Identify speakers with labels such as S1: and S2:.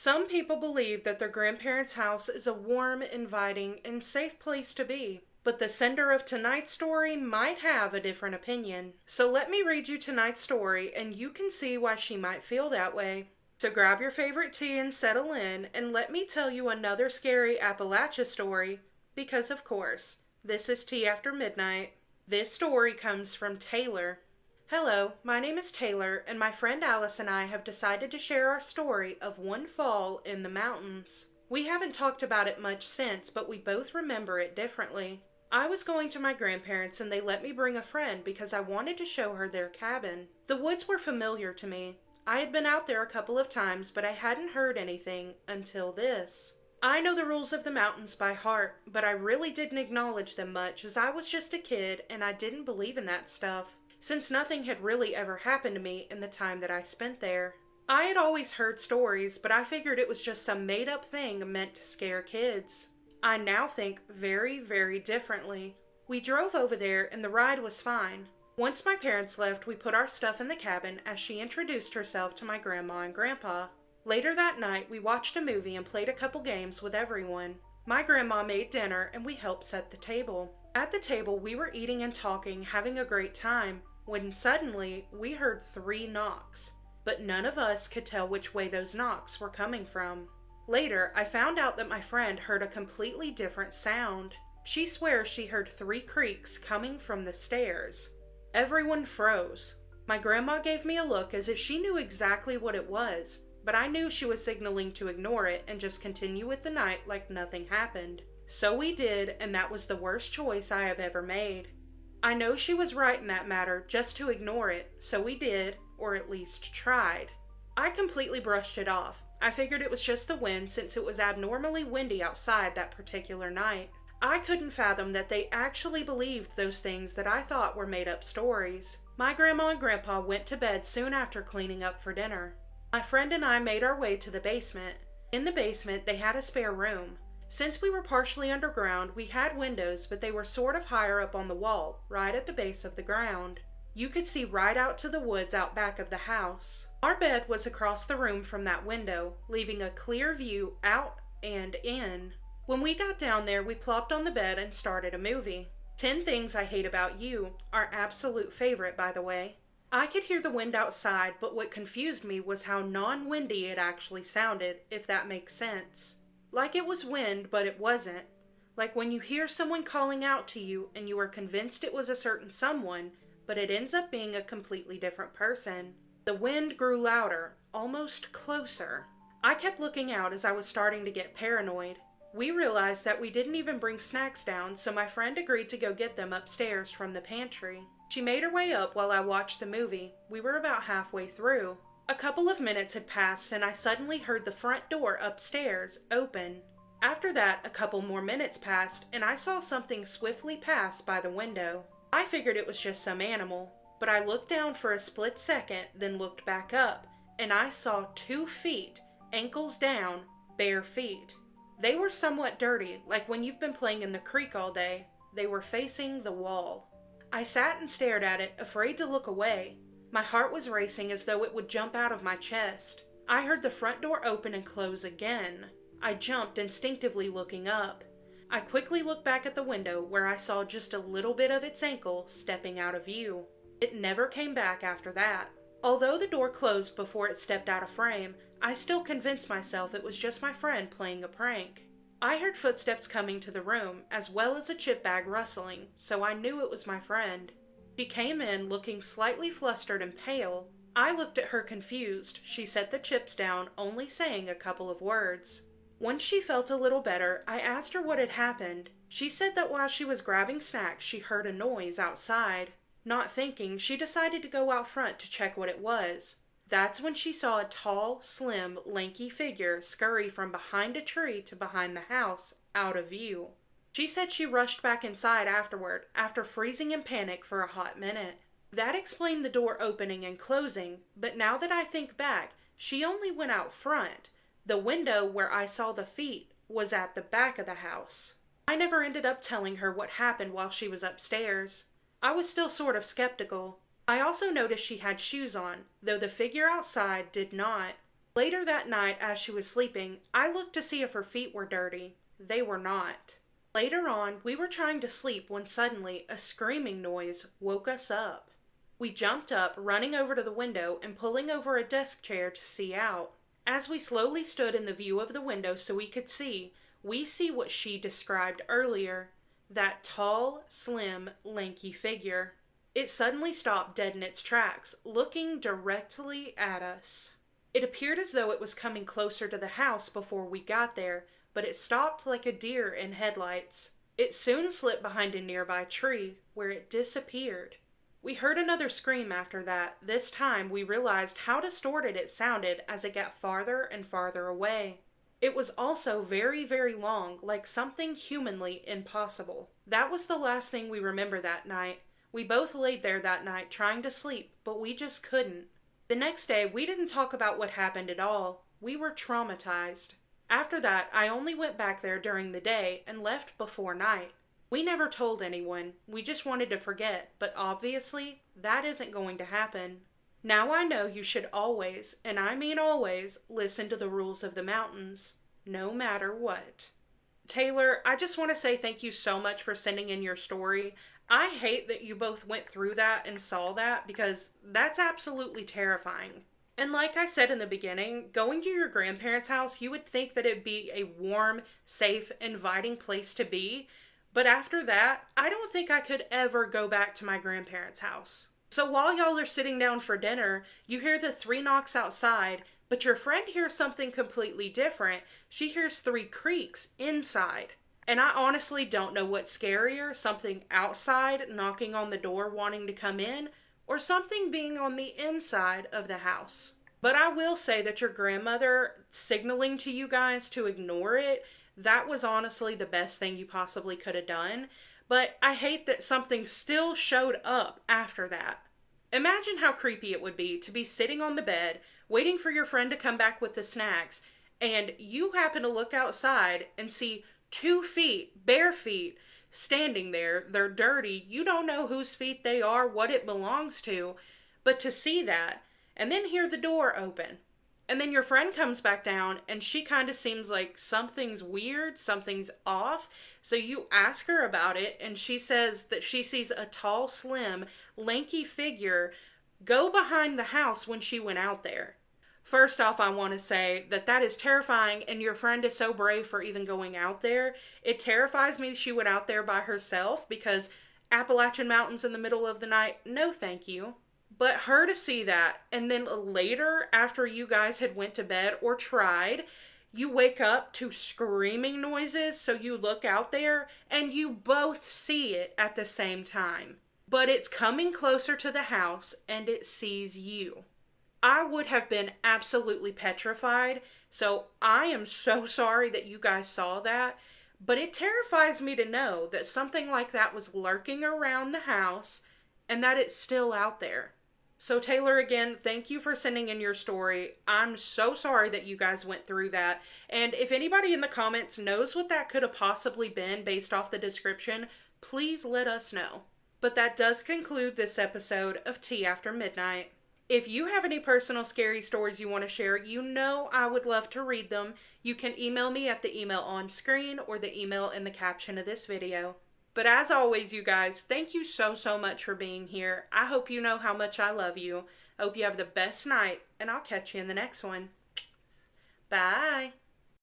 S1: Some people believe that their grandparents' house is a warm, inviting, and safe place to be. But the sender of tonight's story might have a different opinion. So let me read you tonight's story and you can see why she might feel that way. So grab your favorite tea and settle in, and let me tell you another scary Appalachia story, because of course, this is Tea After Midnight. This story comes from Taylor. Hello, my name is Taylor, and my friend Alice and I have decided to share our story of one fall in the mountains. We haven't talked about it much since, but we both remember it differently. I was going to my grandparents and they let me bring a friend because I wanted to show her their cabin. The woods were familiar to me. I had been out there a couple of times, but I hadn't heard anything until this. I know the rules of the mountains by heart, but I really didn't acknowledge them much as I was just a kid and I didn't believe in that stuff, since nothing had really ever happened to me in the time that I spent there. I had always heard stories, but I figured it was just some made-up thing meant to scare kids. I now think very, very differently. We drove over there and the ride was fine. Once my parents left, we put our stuff in the cabin as she introduced herself to my grandma and grandpa. Later that night, we watched a movie and played a couple games with everyone. My grandma made dinner and we helped set the table. At the table, we were eating and talking, having a great time, when suddenly we heard 3 knocks, but none of us could tell which way those knocks were coming from. Later, I found out that my friend heard a completely different sound. She swears she heard 3 creaks coming from the stairs. Everyone froze. My grandma gave me a look as if she knew exactly what it was, but I knew she was signaling to ignore it and just continue with the night like nothing happened. So we did, and that was the worst choice I have ever made. I know she was right in that matter, just to ignore it, so we did, or at least tried. I completely brushed it off. I figured it was just the wind since it was abnormally windy outside that particular night. I couldn't fathom that they actually believed those things that I thought were made-up stories. My grandma and grandpa went to bed soon after cleaning up for dinner. My friend and I made our way to the basement. In the basement, they had a spare room. Since we were partially underground, we had windows, but they were sort of higher up on the wall, right at the base of the ground. You could see right out to the woods out back of the house. Our bed was across the room from that window, leaving a clear view out and in. When we got down there, we plopped on the bed and started a movie. 10 Things I Hate About You, our absolute favorite, by the way. I could hear the wind outside, but what confused me was how non-windy it actually sounded, if that makes sense. Like it was wind, but it wasn't. Like when you hear someone calling out to you and you are convinced it was a certain someone, but it ends up being a completely different person. The wind grew louder, almost closer. I kept looking out as I was starting to get paranoid. We realized that we didn't even bring snacks down, so my friend agreed to go get them upstairs from the pantry. She made her way up while I watched the movie. We were about halfway through. A couple of minutes had passed and I suddenly heard the front door upstairs open. After that, a couple more minutes passed and I saw something swiftly pass by the window. I figured it was just some animal, but I looked down for a split second, then looked back up, and I saw 2 feet, ankles down, bare feet. They were somewhat dirty, like when you've been playing in the creek all day. They were facing the wall. I sat and stared at it, afraid to look away. My heart was racing as though it would jump out of my chest. I heard the front door open and close again. I jumped, instinctively looking up. I quickly looked back at the window where I saw just a little bit of its ankle stepping out of view. It never came back after that. Although the door closed before it stepped out of frame, I still convinced myself it was just my friend playing a prank. I heard footsteps coming to the room, as well as a chip bag rustling, so I knew it was my friend. She came in looking slightly flustered and pale. I looked at her confused. She set the chips down, only saying a couple of words. Once she felt a little better, I asked her what had happened. She said that while she was grabbing snacks, she heard a noise outside. Not thinking, she decided to go out front to check what it was. That's when she saw a tall, slim, lanky figure scurry from behind a tree to behind the house, out of view. She said she rushed back inside afterward, after freezing in panic for a hot minute. That explained the door opening and closing, but now that I think back, she only went out front. The window where I saw the feet was at the back of the house. I never ended up telling her what happened while she was upstairs. I was still sort of skeptical. I also noticed she had shoes on, though the figure outside did not. Later that night, as she was sleeping, I looked to see if her feet were dirty. They were not. Later on, we were trying to sleep when suddenly a screaming noise woke us up. We jumped up, running over to the window and pulling over a desk chair to see out. As we slowly stood in the view of the window so we could see, we see what she described earlier, that tall, slim, lanky figure. It suddenly stopped dead in its tracks, looking directly at us. It appeared as though it was coming closer to the house before we got there, but it stopped like a deer in headlights. It soon slipped behind a nearby tree, where it disappeared. We heard another scream after that. This time we realized how distorted it sounded as it got farther and farther away. It was also very, very long, like something humanly impossible. That was the last thing we remember that night. We both laid there that night trying to sleep, but we just couldn't. The next day, we didn't talk about what happened at all. We were traumatized. After that, I only went back there during the day and left before night. We never told anyone. We just wanted to forget, but obviously, that isn't going to happen. Now I know you should always, and I mean always, listen to the rules of the mountains, no matter what. Taylor, I just want to say thank you so much for sending in your story. I hate that you both went through that and saw that because that's absolutely terrifying. And like I said in the beginning, going to your grandparents' house, you would think that it'd be a warm, safe, inviting place to be. But after that, I don't think I could ever go back to my grandparents' house. So while y'all are sitting down for dinner, you hear the 3 knocks outside, but your friend hears something completely different. She hears 3 creaks inside. And I honestly don't know what's scarier, something outside knocking on the door wanting to come in, or something being on the inside of the house. But I will say that your grandmother signaling to you guys to ignore it, that was honestly the best thing you possibly could have done. But I hate that something still showed up after that. Imagine how creepy it would be to be sitting on the bed, waiting for your friend to come back with the snacks, and you happen to look outside and see 2 feet, bare feet, standing there. They're dirty. You don't know whose feet they are, what it belongs to, but to see that, and then hear the door open. And then your friend comes back down, and she kind of seems like something's weird, something's off. So you ask her about it, and she says that she sees a tall, slim, lanky figure go behind the house when she went out there. First off, I want to say that that is terrifying, and your friend is so brave for even going out there. It terrifies me she went out there by herself, because Appalachian Mountains in the middle of the night, no thank you. But her to see that, and then later, after you guys had went to bed or tried, you wake up to screaming noises, so you look out there, and you both see it at the same time. But it's coming closer to the house, and it sees you. I would have been absolutely petrified, so I am so sorry that you guys saw that, but it terrifies me to know that something like that was lurking around the house, and that it's still out there. So Taylor, again, thank you for sending in your story. I'm so sorry that you guys went through that. And if anybody in the comments knows what that could have possibly been based off the description, please let us know. But that does conclude this episode of Tea After Midnight. If you have any personal scary stories you want to share, you know I would love to read them. You can email me at the email on screen or the email in the caption of this video. But as always, you guys, thank you so much for being here. I hope you know how much I love you. I hope you have the best night, and I'll catch you in the next one. Bye.